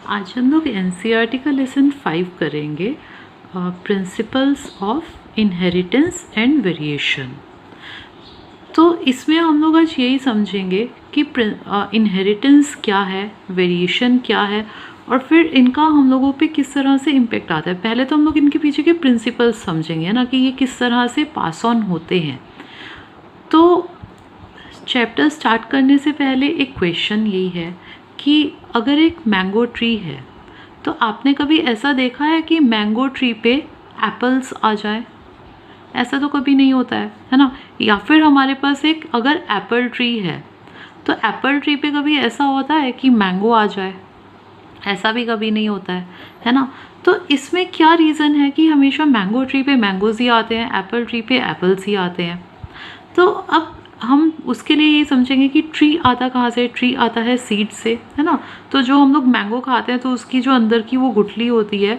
आज हम लोग एनसीईआरटी का लेसन 5 करेंगे, principles of inheritance and variation. तो इसमें हम लोग आज यही समझेंगे कि इनहेरिटेंस क्या है, वेरिएशन क्या है और फिर इनका हम लोगों पे किस तरह से इम्पेक्ट आता है। पहले तो हम लोग इनके पीछे के प्रिंसिपल्स समझेंगे ना, कि ये किस तरह से पास ऑन होते हैं। तो चैप्टर स्टार्ट करने से पहले एक क्वेश्चन यही है कि अगर एक मैंगो ट्री है तो आपने कभी ऐसा देखा है कि मैंगो ट्री पे एप्पल्स आ जाए? ऐसा तो कभी नहीं होता है ना। या फिर हमारे पास एक अगर एप्पल ट्री है तो एप्पल ट्री पे कभी ऐसा होता है कि मैंगो आ जाए? ऐसा भी कभी नहीं होता है ना। तो इसमें क्या रीज़न है कि हमेशा मैंगो ट्री पे मैंगोज ही आते हैं, एप्पल ट्री पे एप्पल्स ही आते हैं? तो अब हम उसके लिए ये समझेंगे कि ट्री आता कहाँ से। ट्री आता है सीड से, है ना। तो जो हम लोग मैंगो खाते हैं तो उसकी जो अंदर की वो गुठली होती है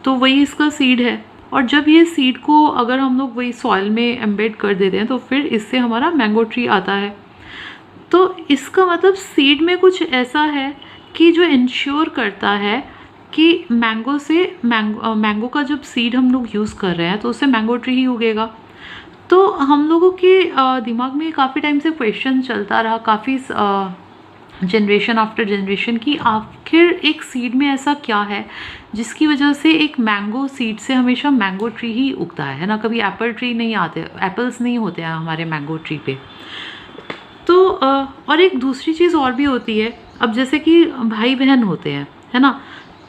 तो वही इसका सीड है। और जब ये सीड को अगर हम लोग वही सॉइल में एम्बेड कर देते हैं तो फिर इससे हमारा मैंगो ट्री आता है। तो इसका मतलब सीड में कुछ ऐसा है कि जो इंश्योर करता है कि मैंगो से मैंगो का जब सीड हम लोग यूज़ कर रहे हैं तो उससे मैंगो ट्री ही उगेगा। तो हम लोगों के दिमाग में काफ़ी टाइम से क्वेश्चन चलता रहा, काफ़ी जनरेशन आफ्टर जनरेशन, की आखिर एक सीड में ऐसा क्या है जिसकी वजह से एक मैंगो सीड से हमेशा मैंगो ट्री ही उगता है ना। कभी एप्पल ट्री नहीं आते, एप्पल्स नहीं होते हैं हमारे मैंगो ट्री पे। तो और एक दूसरी चीज़ और भी होती है। अब जैसे कि भाई बहन होते हैं, है ना,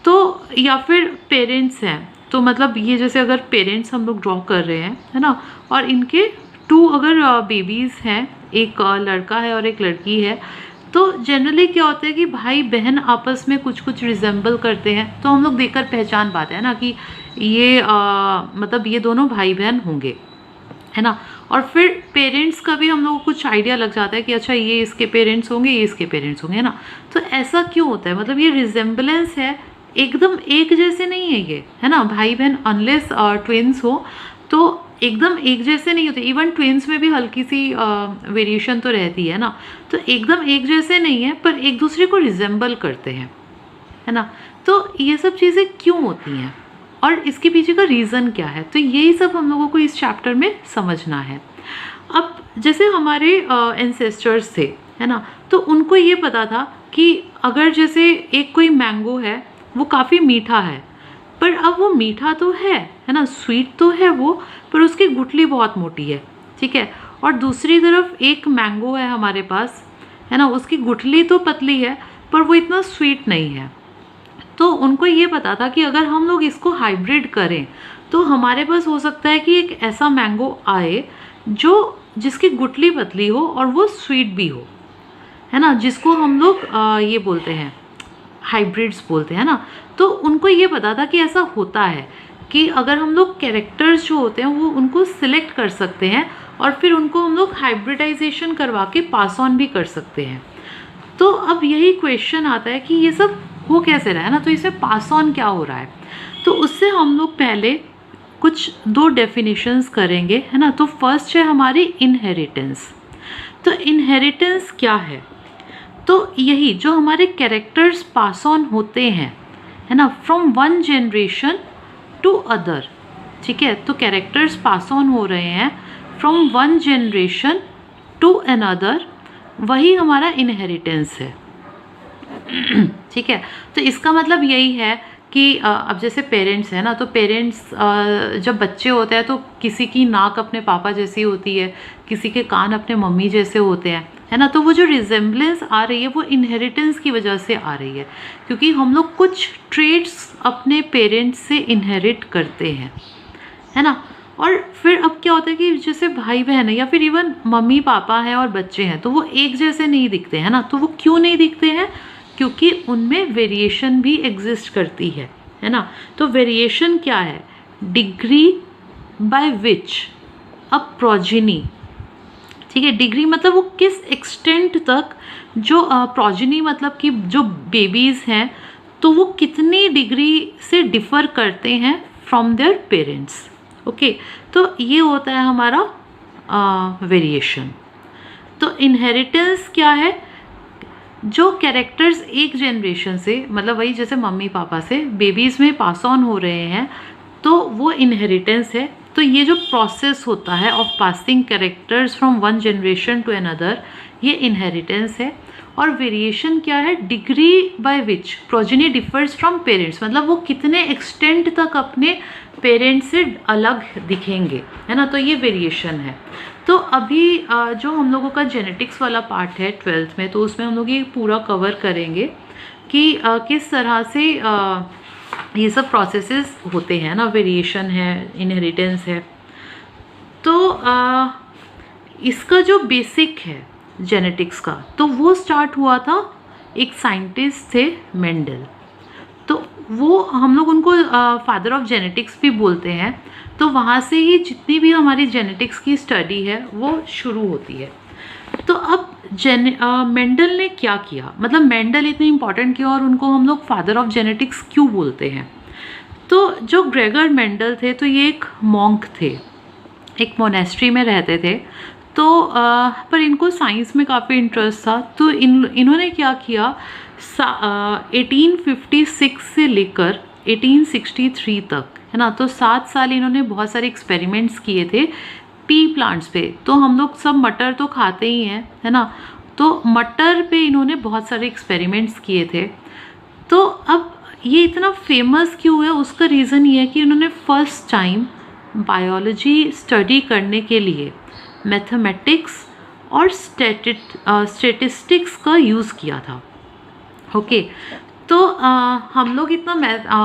तो या फिर पेरेंट्स हैं, तो मतलब ये जैसे अगर पेरेंट्स हम लोग ड्रॉ कर रहे हैं, है ना, और इनके 2 अगर बेबीज़ हैं, एक लड़का है और एक लड़की है, तो जनरली क्या होता है कि भाई बहन आपस में कुछ कुछ रिजेंबल करते हैं। तो हम लोग देखकर पहचान पाते हैं ना कि ये मतलब ये दोनों भाई बहन होंगे, है ना। और फिर पेरेंट्स का भी हम लोगों को कुछ आइडिया लग जाता है कि अच्छा ये इसके पेरेंट्स होंगे, ये इसके पेरेंट्स होंगे, है ना। तो ऐसा क्यों होता है? मतलब ये रिजेंबलेंस है, एकदम एक जैसे नहीं है ये, है ना। भाई बहन अनलेस ट्विन्स हो तो एकदम एक जैसे नहीं होते। इवन ट्विन्स में भी हल्की सी वेरिएशन तो रहती है ना। तो एकदम एक जैसे नहीं है पर एक दूसरे को रिजेंबल करते हैं, है ना। तो ये सब चीज़ें क्यों होती हैं और इसके पीछे का रीज़न क्या है, तो यही सब हम लोगों को इस चैप्टर में समझना है। अब जैसे हमारे एंसेस्टर्स थे, है ना, तो उनको ये पता था कि अगर जैसे एक कोई मैंगो है वो काफ़ी मीठा है, पर अब वो मीठा तो है ना, स्वीट तो है वो, पर उसकी गुठली बहुत मोटी है, ठीक है। और दूसरी तरफ एक मैंगो है हमारे पास, है ना, उसकी गुठली तो पतली है पर वो इतना स्वीट नहीं है। तो उनको ये पता था कि अगर हम लोग इसको हाइब्रिड करें तो हमारे पास हो सकता है कि एक ऐसा मैंगो आए जो जिसकी गुठली पतली हो और वो स्वीट भी हो, है ना, जिसको हम लोग ये बोलते हैं हाइब्रिड्स बोलते हैं ना। तो उनको ये पता था कि ऐसा होता है कि अगर हम लोग कैरेक्टर्स जो होते हैं वो उनको सिलेक्ट कर सकते हैं और फिर उनको हम लोग हाइब्रिडाइजेशन करवा के पास ऑन भी कर सकते हैं। तो अब यही क्वेश्चन आता है कि ये सब हो कैसे रहा है ना, तो इसमें पास ऑन क्या हो रहा है। तो उससे हम लोग पहले कुछ 2 डेफिनेशंस करेंगे, है ना। तो फर्स्ट है हमारी इनहेरिटेंस। तो इनहेरिटेंस क्या है? तो यही जो हमारे कैरेक्टर्स पास ऑन होते हैं, है ना, from one generation to other, ठीक है। तो कैरेक्टर्स पास ऑन हो रहे हैं from one generation to another, वही हमारा इनहेरिटेंस है, ठीक है। तो इसका मतलब यही है कि अब जैसे पेरेंट्स हैं ना, तो पेरेंट्स जब बच्चे होते हैं तो किसी की नाक अपने पापा जैसी होती है, किसी के कान अपने मम्मी जैसे होते हैं, है ना। तो वो जो रिजेंबलेंस आ रही है वो इनहेरिटेंस की वजह से आ रही है, क्योंकि हम लोग कुछ ट्रेड्स अपने पेरेंट्स से इनहेरिट करते हैं, है ना। और फिर अब क्या होता है कि जैसे भाई बहन है या फिर इवन मम्मी पापा हैं और बच्चे हैं तो वो एक जैसे नहीं दिखते हैं ना। तो वो क्यों नहीं दिखते हैं? क्योंकि उनमें वेरिएशन भी एग्जिस्ट करती है ना। तो वेरिएशन क्या है? Degree by which a progeny, ठीक है। डिग्री मतलब वो किस एक्सटेंट तक जो प्रोजेनी मतलब कि जो बेबीज़ हैं तो वो कितनी डिग्री से डिफ़र करते हैं फ्रॉम देयर पेरेंट्स, ओके। तो ये होता है हमारा वेरिएशन। तो इनहेरिटेंस क्या है? जो कैरेक्टर्स एक जनरेशन से, मतलब वही जैसे मम्मी पापा से बेबीज़ में पास ऑन हो रहे हैं, तो वो इनहेरिटेंस है। तो ये जो प्रोसेस होता है of passing characters from one generation to another, ये इनहेरिटेंस है। और वेरिएशन क्या है? Degree by which progeny differs from parents, मतलब वो कितने एक्सटेंट तक अपने पेरेंट्स से अलग दिखेंगे, है ना। तो ये वेरिएशन है। तो अभी जो हम लोगों का जेनेटिक्स वाला पार्ट है 12th में, तो उसमें हम लोग ये पूरा कवर करेंगे कि किस तरह से ये सब प्रोसेसेस होते हैं ना, वेरिएशन है, इनहेरिटेंस है। तो इसका जो बेसिक है जेनेटिक्स का, तो वो स्टार्ट हुआ था, एक साइंटिस्ट थे मेंडल। तो वो हम लोग उनको फादर ऑफ जेनेटिक्स भी बोलते हैं। तो वहाँ से ही जितनी भी हमारी जेनेटिक्स की स्टडी है वो शुरू होती है। तो अब मेंडल ने क्या किया, मतलब मेंडल इतने इम्पॉर्टेंट क्यों और उनको हम लोग फादर ऑफ जेनेटिक्स क्यों बोलते हैं? तो जो ग्रेगर मेंडल थे, तो ये एक मॉन्क थे, एक मोनेस्ट्री में रहते थे। तो पर इनको साइंस में काफ़ी इंटरेस्ट था। तो इन्होंने क्या किया, 1856 से लेकर 1863 तक, है ना, तो 7 साल इन्होंने बहुत सारे एक्सपेरिमेंट्स किए थे पी प्लांट्स पे। तो हम लोग सब मटर तो खाते ही हैं, है ना, तो मटर पे इन्होंने बहुत सारे एक्सपेरिमेंट्स किए थे। तो अब ये इतना फेमस क्यों है, उसका रीज़न ये है कि इन्होंने फर्स्ट टाइम बायोलॉजी स्टडी करने के लिए मैथमेटिक्स और स्टैटिस्टिक्स का यूज़ किया था। ओके, तो हम लोग इतना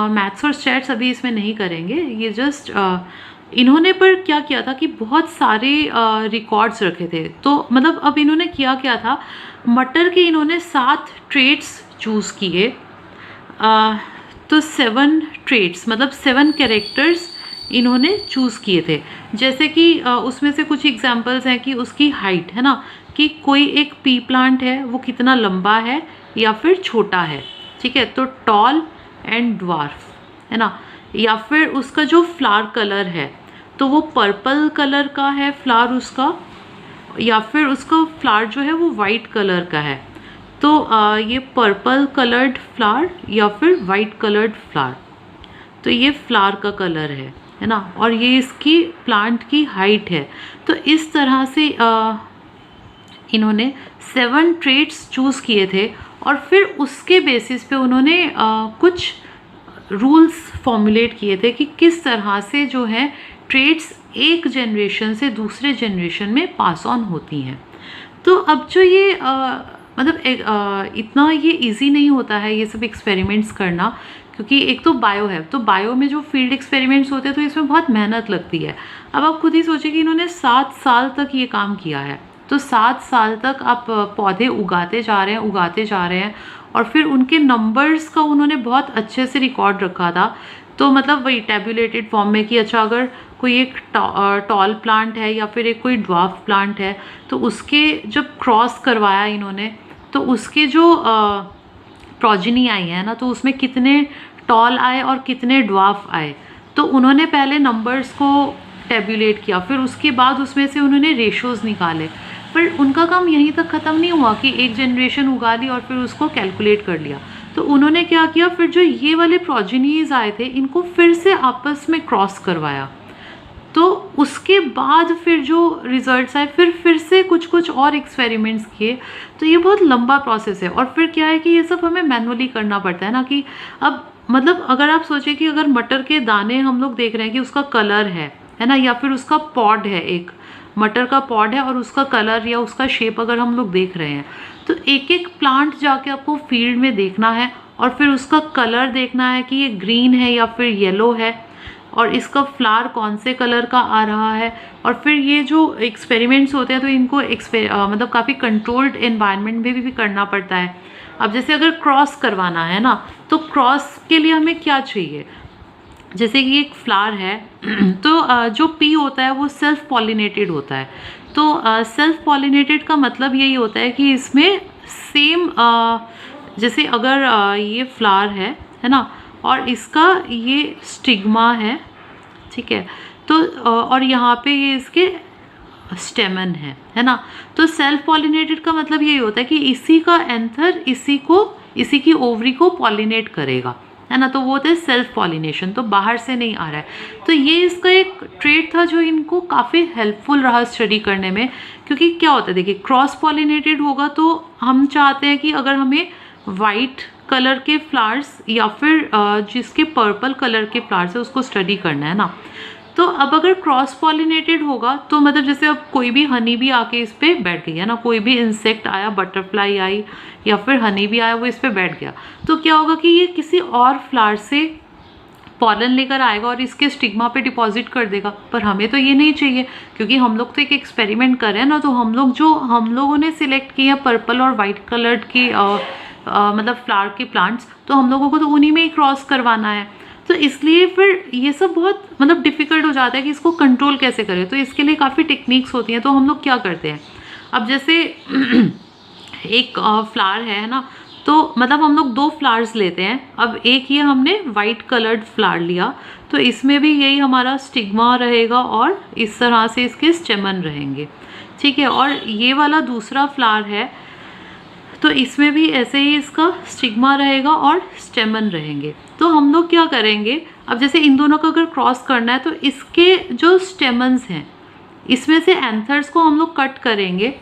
मैथ्स और स्टैट्स अभी इसमें नहीं करेंगे, ये जस्ट इन्होंने पर क्या किया था कि बहुत सारे रिकॉर्ड्स रखे थे। तो मतलब अब इन्होंने किया क्या था, मटर के इन्होंने 7 ट्रेट्स चूज़ किए। तो 7 ट्रेट्स मतलब 7 कैरेक्टर्स इन्होंने चूज़ किए थे। जैसे कि उसमें से कुछ एग्जांपल्स हैं कि उसकी हाइट, है ना, कि कोई एक पी प्लांट है वो कितना लंबा है या फिर छोटा है, ठीक है, तो टॉल एंड ड्वार्फ, है ना। या फिर उसका जो फ्लावर कलर है, तो वो पर्पल कलर का है फ्लावर उसका, या फिर उसका फ्लावर जो है वो वाइट कलर का है। तो ये पर्पल कलर्ड फ्लावर या फिर वाइट कलर्ड फ्लावर, तो ये फ्लावर का कलर है ना, और ये इसकी प्लांट की हाइट है। तो इस तरह से इन्होंने 7 ट्रेट्स चूज़ किए थे और फिर उसके बेसिस पे उन्होंने कुछ रूल्स फॉर्मुलेट किए थे कि किस तरह से जो है ट्रेट्स एक जनरेशन से दूसरे जनरेशन में पास ऑन होती हैं। तो अब जो ये मतलब इतना ये इजी नहीं होता है ये सब एक्सपेरिमेंट्स करना, क्योंकि एक तो बायो है, तो बायो में जो फील्ड एक्सपेरिमेंट्स होते हैं तो इसमें बहुत मेहनत लगती है। अब आप खुद ही सोचिए कि इन्होंने 7 साल तक ये काम किया है। तो 7 साल तक आप पौधे उगाते जा रहे हैं और फिर उनके नंबर्स का उन्होंने बहुत अच्छे से रिकॉर्ड रखा था। तो मतलब वही टैबुलेटेड फॉर्म में कि अच्छा अगर कोई एक टॉल प्लांट है या फिर एक कोई ड्वार्फ प्लांट है, तो उसके जब क्रॉस करवाया इन्होंने, तो उसके जो प्रोजेनी आई है ना, तो उसमें कितने टॉल आए और कितने ड्वार्फ आए, तो उन्होंने पहले नंबर्स को टैबुलेट किया, फिर उसके बाद उसमें से उन्होंने रेशोज़ निकाले। पर उनका काम यहीं तक ख़त्म नहीं हुआ कि एक जनरेशन उगा ली और फिर उसको कैलकुलेट कर लिया। तो उन्होंने क्या किया, फिर जो ये वाले प्रोजेनीज आए थे इनको फिर से आपस में क्रॉस करवाया। तो उसके बाद फिर जो रिजल्ट्स आए फिर से कुछ और एक्सपेरिमेंट्स किए। तो ये बहुत लंबा प्रोसेस है। और फिर क्या है कि ये सब हमें मैनुअली करना पड़ता है ना, कि अब मतलब अगर आप सोचें कि अगर मटर के दाने हम लोग देख रहे हैं कि उसका कलर है ना, या फिर उसका पॉड है, एक मटर का पॉड है और उसका कलर या उसका शेप अगर हम लोग देख रहे हैं, तो एक एक प्लांट जाके आपको फील्ड में देखना है और फिर उसका कलर देखना है कि ये ग्रीन है या फिर येलो है, और इसका फ्लावर कौन से कलर का आ रहा है। और फिर ये जो एक्सपेरिमेंट्स होते हैं तो इनको मतलब काफ़ी कंट्रोल्ड एनवायरनमेंट में भी करना पड़ता है। अब जैसे अगर क्रॉस करवाना है ना, तो क्रॉस के लिए हमें क्या चाहिए, जैसे कि एक फ्लावर है तो जो पी होता है वो सेल्फ पॉलिनेटेड होता है। तो सेल्फ पॉलिनेटेड का मतलब यही होता है कि इसमें सेम जैसे अगर ये फ्लावर है ना, और इसका ये स्टिग्मा है, ठीक है, तो और यहाँ पे ये इसके स्टेमन है ना। तो सेल्फ पॉलिनेटेड का मतलब यही होता है कि इसी का एंथर इसी की ओवरी को पॉलिनेट करेगा, है ना। तो वो होता है सेल्फ पॉलिनेशन, तो बाहर से नहीं आ रहा है। तो ये इसका एक ट्रेट था जो इनको काफ़ी हेल्पफुल रहा स्टडी करने में, क्योंकि क्या होता है देखिए, क्रॉस पॉलिनेटेड होगा तो हम चाहते हैं कि अगर हमें वाइट कलर के फ्लावर्स या फिर जिसके पर्पल कलर के फ्लावर्स है उसको स्टडी करना है ना। तो अब अगर क्रॉस पॉलिनेटेड होगा तो मतलब जैसे अब कोई भी हनी भी आके इस पे बैठ गई है ना, कोई भी इंसेक्ट आया, बटरफ्लाई आई या फिर हनी भी आया, वो इस पे बैठ गया, तो क्या होगा कि ये किसी और फ्लावर से पॉलन लेकर आएगा और इसके स्टिग्मा पे डिपॉजिट कर देगा। पर हमें तो ये नहीं चाहिए, क्योंकि हम लोग तो एक एक्सपेरिमेंट कर रहे हैं ना। तो हम लोगों ने सिलेक्ट किए हैं पर्पल और वाइट कलर्ड की मतलब फ्लावर के प्लांट्स, तो हम लोगों को तो उन्हीं में ही क्रॉस करवाना है। तो इसलिए फिर ये सब बहुत मतलब डिफ़िकल्ट हो जाता है कि इसको कंट्रोल कैसे करें। तो इसके लिए काफ़ी टेक्निक्स होती हैं। तो हम लोग क्या करते हैं, अब जैसे एक फ्लावर है ना, तो मतलब हम लोग 2 फ्लावर्स लेते हैं। अब एक ये हमने वाइट कलर्ड फ्लावर लिया, तो इसमें भी यही हमारा स्टिग्मा रहेगा और इस तरह से इसके स्टेमन रहेंगे, ठीक है। और ये वाला दूसरा फ्लावर है, तो इसमें भी ऐसे ही इसका स्टिग्मा रहेगा और स्टेमन रहेंगे। तो हम लोग क्या करेंगे, अब जैसे इन दोनों का अगर क्रॉस करना है तो इसके जो स्टेमन्स हैं इसमें से एंथर्स को हम लोग कट करेंगे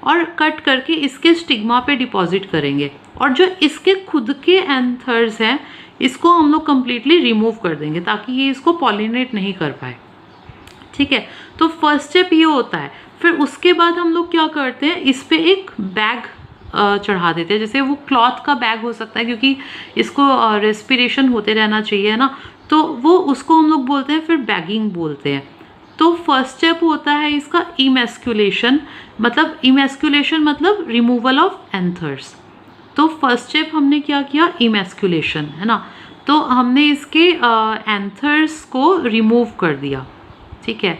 और कट करके इसके स्टिग्मा पे डिपॉजिट करेंगे, और जो इसके खुद के एंथर्स हैं इसको हम लोग कम्प्लीटली रिमूव कर देंगे ताकि ये इसको पॉलिनेट नहीं कर पाए, ठीक है। तो फर्स्ट स्टेप ये होता है। फिर उसके बाद हम लोग क्या करते हैं, इस पे एक बैग चढ़ा देते हैं, जैसे वो क्लॉथ का बैग हो सकता है क्योंकि इसको रेस्पिरेशन होते रहना चाहिए, है ना। तो वो उसको हम लोग बोलते हैं फिर बैगिंग बोलते हैं। तो फर्स्ट स्टेप होता है इसका इमेस्कुलेशन, मतलब रिमूवल ऑफ एंथर्स। तो फर्स्ट स्टेप हमने क्या किया, इमेस्कुलेशन, है ना। तो हमने इसके एंथर्स को रिमूव कर दिया, ठीक है।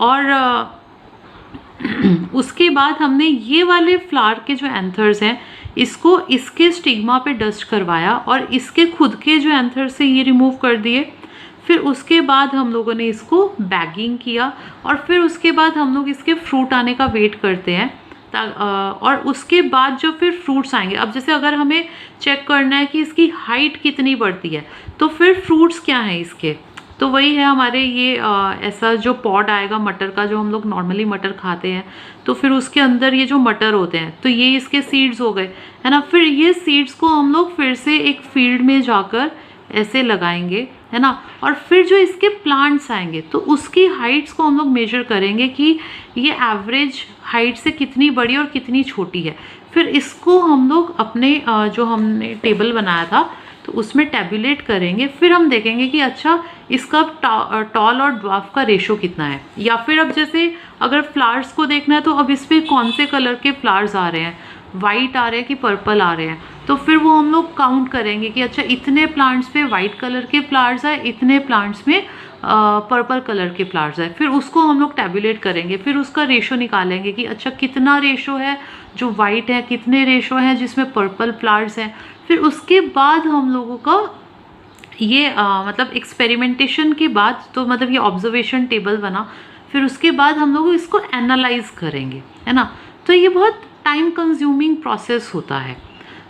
और उसके बाद हमने ये वाले फ्लावर के जो एंथर्स हैं इसको इसके स्टिग्मा पे डस्ट करवाया और इसके खुद के जो एंथर्स से ये रिमूव कर दिए। फिर उसके बाद हम लोगों ने इसको बैगिंग किया और फिर उसके बाद हम लोग इसके फ्रूट आने का वेट करते हैं। और उसके बाद जो फिर फ्रूट्स आएंगे, अब जैसे अगर हमें चेक करना है कि इसकी हाइट कितनी बढ़ती है तो फिर फ्रूट्स क्या हैं इसके, तो वही है हमारे ये ऐसा जो पॉड आएगा मटर का, जो हम लोग नॉर्मली मटर खाते हैं, तो फिर उसके अंदर ये जो मटर होते हैं तो ये इसके सीड्स हो गए, है ना। फिर ये सीड्स को हम लोग फिर से एक फील्ड में जाकर ऐसे लगाएंगे, है ना। और फिर जो इसके प्लांट्स आएंगे तो उसकी हाइट्स को हम लोग मेजर करेंगे कि ये एवरेज हाइट से कितनी बड़ी और कितनी छोटी है। फिर इसको हम लोग अपने जो हमने टेबल बनाया था तो उसमें टैबुलेट करेंगे। फिर हम देखेंगे कि अच्छा इसका टॉल और ड्वार्फ का रेशो कितना है। या फिर अब जैसे अगर फ्लावर्स को देखना है तो अब इस पर कौन से कलर के फ्लावर्स आ रहे हैं, वाइट आ रहे हैं कि पर्पल आ रहे हैं, तो फिर वो हम लोग काउंट करेंगे कि अच्छा इतने प्लांट्स पे वाइट कलर के फ्लावर्स आए, इतने प्लांट्स में पर्पल कलर के फ्लावर्स आए। फिर उसको हम लोग टैबुलेट करेंगे, फिर उसका रेशो निकालेंगे कि अच्छा कितना रेशो है जो वाइट है, कितने रेशो है जिसमें पर्पल फ्लावर्स हैं। फिर उसके बाद हम लोगों का ये मतलब एक्सपेरिमेंटेशन के बाद, तो मतलब ये ऑब्जर्वेशन टेबल बना, फिर उसके बाद हम लोग इसको एनालाइज करेंगे, है ना। तो ये बहुत टाइम कंज्यूमिंग प्रोसेस होता है।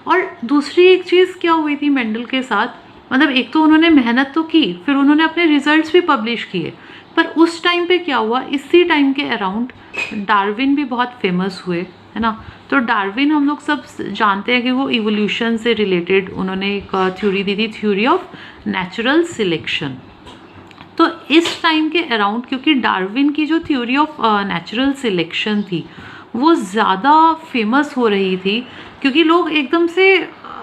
और दूसरी एक चीज़ क्या हुई थी मेंडल के साथ, मतलब एक तो उन्होंने मेहनत तो की, फिर उन्होंने अपने रिजल्ट्स भी पब्लिश किए, पर उस टाइम पे क्या हुआ, इसी टाइम के अराउंड डार्विन भी बहुत फेमस हुए, है ना। तो डार्विन हम लोग सब जानते हैं कि वो इवोल्यूशन से रिलेटेड उन्होंने एक थ्योरी दी थी, थ्योरी ऑफ नेचुरल सिलेक्शन। तो इस टाइम के अराउंड क्योंकि डार्विन की जो थ्योरी ऑफ नेचुरल सिलेक्शन थी वो ज़्यादा फेमस हो रही थी, क्योंकि लोग एकदम से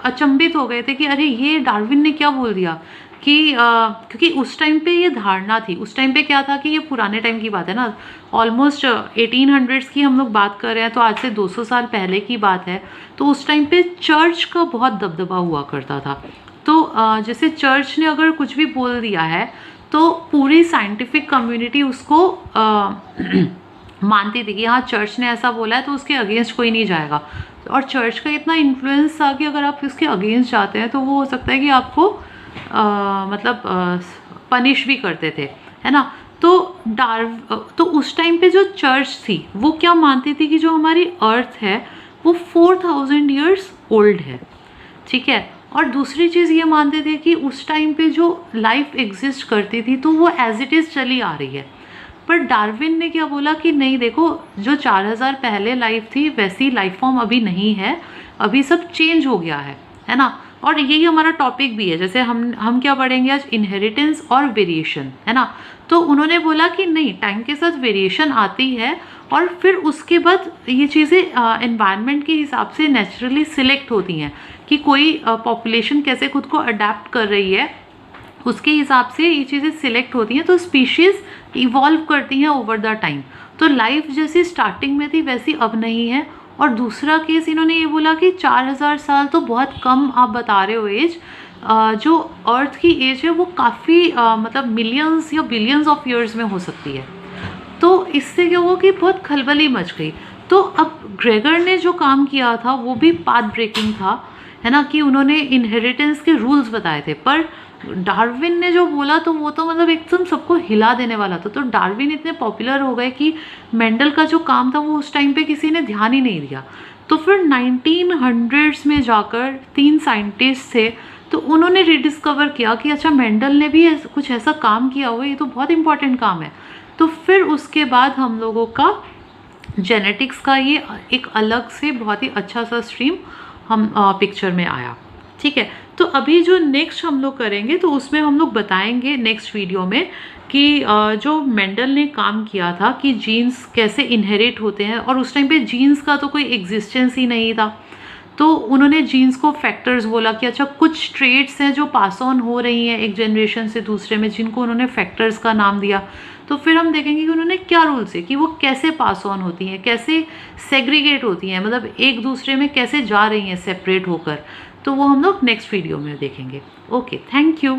अचंभित हो गए थे कि अरे ये डार्विन ने क्या बोल दिया कि क्योंकि उस टाइम पे ये धारणा थी, उस टाइम पे क्या था कि ये पुराने टाइम की बात है ना, ऑलमोस्ट 1800s की हम लोग बात कर रहे हैं, तो आज से 200 साल पहले की बात है। तो उस टाइम पे चर्च का बहुत दबदबा हुआ करता था। तो जैसे चर्च ने अगर कुछ भी बोल दिया है तो पूरी साइंटिफिक कम्युनिटी उसको मानती थी कि हाँ चर्च ने ऐसा बोला है तो उसके अगेंस्ट कोई नहीं जाएगा। और चर्च का इतना इन्फ्लुएंस था कि अगर आप उसके अगेंस्ट जाते हैं तो वो हो सकता है कि आपको मतलब पनिश भी करते थे, है ना। तो उस टाइम पे जो चर्च थी वो क्या मानती थी कि जो हमारी अर्थ है वो 4000 ईयर्स ओल्ड है, ठीक है। और दूसरी चीज़ ये मानते थे कि उस टाइम पे जो लाइफ एग्जिस्ट करती थी तो वो एज इट इज़ चली आ रही है। पर डार्विन ने क्या बोला कि नहीं देखो, जो 4000 पहले लाइफ थी वैसी लाइफ फॉर्म अभी नहीं है, अभी सब चेंज हो गया है ना। और यही हमारा टॉपिक भी है, जैसे हम क्या पढ़ेंगे आज, इनहेरिटेंस और वेरिएशन, है ना। तो उन्होंने बोला कि नहीं, टाइम के साथ वेरिएशन आती है और फिर उसके बाद ये चीज़ें एनवायरनमेंट के हिसाब से नेचुरली सिलेक्ट होती हैं कि कोई पॉपुलेशन कैसे खुद को अडेप्ट कर रही है, उसके हिसाब से ये चीज़ें सिलेक्ट होती हैं। तो स्पीशीज़ इवॉल्व करती हैं ओवर द टाइम। तो लाइफ जैसी स्टार्टिंग में थी वैसी अब नहीं है। और दूसरा केस इन्होंने ये बोला कि 4000 साल तो बहुत कम आप बता रहे हो एज, जो अर्थ की एज है वो काफ़ी मतलब मिलियंस या बिलियंस ऑफ ईयर्स में हो सकती है। तो इससे क्या हुआ कि बहुत खलबली मच गई। तो अब ग्रेगर ने जो काम किया था वो भी पाथ ब्रेकिंग था, है ना, कि उन्होंने इनहेरिटेंस के रूल्स बताए थे। पर डार्विन ने जो बोला तो वो तो मतलब एकदम सबको हिला देने वाला था। तो डार्विन इतने पॉपुलर हो गए कि मेंडल का जो काम था वो उस टाइम पे किसी ने ध्यान ही नहीं दिया। तो फिर 1900s में जाकर 3 साइंटिस्ट थे, तो उन्होंने रिडिस्कवर किया कि अच्छा मेंडल ने भी कुछ ऐसा काम किया हुआ, ये तो बहुत इंपॉर्टेंट काम है। तो फिर उसके बाद हम लोगों का जेनेटिक्स का ये एक अलग से बहुत ही अच्छा सा स्ट्रीम हम पिक्चर में आया, ठीक है। तो अभी जो नेक्स्ट हम लोग करेंगे तो उसमें हम लोग बताएंगे नेक्स्ट वीडियो में कि जो मेंडल ने काम किया था कि जीन्स कैसे इनहेरिट होते हैं, और उस टाइम पे जीन्स का तो कोई एग्जिस्टेंस ही नहीं था। तो उन्होंने जीन्स को फैक्टर्स बोला कि अच्छा कुछ ट्रेड्स हैं जो पास ऑन हो रही हैं एक जनरेशन से दूसरे में, जिनको उन्होंने फैक्टर्स का नाम दिया। तो फिर हम देखेंगे कि उन्होंने क्या रूल्स है कि वो कैसे पास ऑन होती हैं, कैसे सेग्रीगेट होती हैं, मतलब एक दूसरे में कैसे जा रही हैं सेपरेट होकर। तो वो हम लोग नेक्स्ट वीडियो में देखेंगे। Okay, thank you.